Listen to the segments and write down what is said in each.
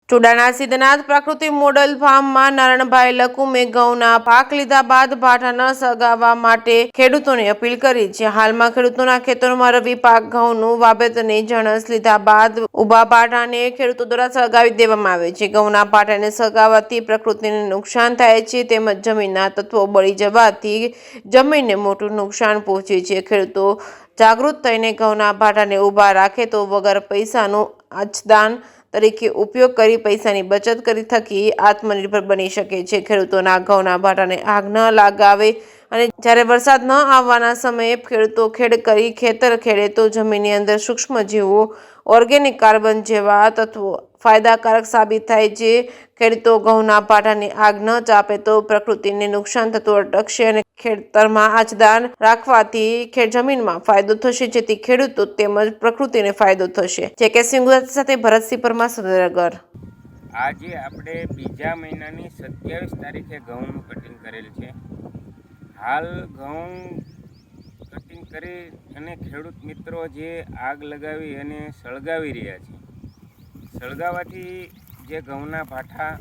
ચુડાના સિદ્ધનાથ પ્રાકૃતિક મોડલ ફાર્મમાં નારણભાઈ લકુમે ઘઉંના પાક લીધા બાદ ભાઠા ન સળગાવવા માટે ખેડૂતોને અપીલ કરી છે। હાલમાં ખેડૂતોના ખેતરોમાં રવિ પાક ઘઉંનું વાવેતરની જણસ લીધા બાદ ઊભા ભાઠાને ખેડૂતો દ્વારા સળગાવી દેવામાં આવે છે। ઘઉંના ભાઠાને સળગાવવાથી પ્રકૃતિને નુકસાન થાય છે તેમજ જમીનના તત્વો બળી જવાથી જમીનને મોટું નુકસાન પહોંચે છે। ખેડૂતો જાગૃત થઈને ઘઉંના ભાઠાને ઊભા રાખે તો વગર પૈસાનું આચ્છાદન તરીકે ઉપયોગ કરી પૈસાની બચત કરી થકી આત્મનિર્ભર બની શકે છે। ખેડૂતોના ઘઉંના ભાટાને આગ ન લગાવે અને જ્યારે વરસાદ ન આવવાના સમયે ખેડૂતો ખેડ કરી ખેતર ખેડે તો જમીનની અંદર સૂક્ષ્મ જીવો ઓર્ગેનિક કાર્બન જેવા તત્વો ફાયદાકારક સાબિત થાય છે। ખેડૂતો ઘઉંના ભાટાને આગ ન ચાપે તો પ્રકૃતિને નુકસાન થતું અટકશે અને ખેતરમાં આચ્છાદન રાખવાથી જમીનમાં ફાયદો થશે જેથી ખેડૂતો તેમજ પ્રકૃતિને ફાયદો થશે। જે સિંહ સાથે ભરતસિંહ પરમાર સુરેન્દ્રનગર। આજે આપણે બીજા મહિનાની 27 તારીખે ઘઉંનું કટિંગ કરેલ છે। હાલ ઘઉં કટિંગ કરી અને ખેડૂત મિત્રો જે આગ લગાવી અને સળગાવી રહ્યા છે, સળગાવવાથી જે ઘઉંના ભાઠા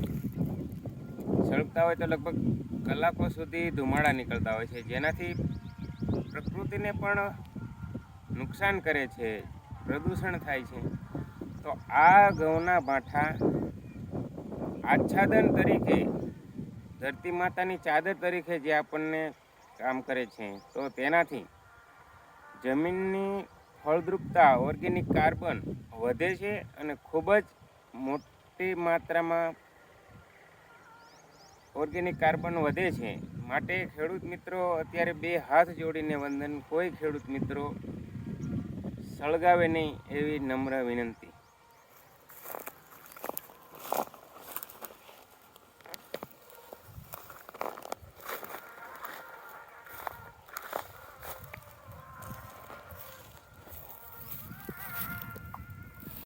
સળગતા હોય તો લગભગ કલાકો સુધી ધુમાડા નીકળતા હોય છે, જેનાથી પ્રકૃતિને પણ નુકસાન કરે છે, પ્રદૂષણ થાય છે। તો આ ઘઉંના ભાઠા આચ્છાદન તરીકે ધરતી માતાની ચાદર તરીકે જે આપણને કામ કરે છે, તો તેનાથી જમીનની ફળદ્રુપતા ઓર્ગેનિક કાર્બન વધે છે અને ખૂબ જ મોટી માત્રામાં ઓર્ગેનિક કાર્બન વધે છે। માટે ખેડૂત મિત્રો અત્યારે બે હાથ જોડીને વંદન, કોઈ ખેડૂત મિત્રો સળગાવે નહીં એવી નમ્ર વિનંતી।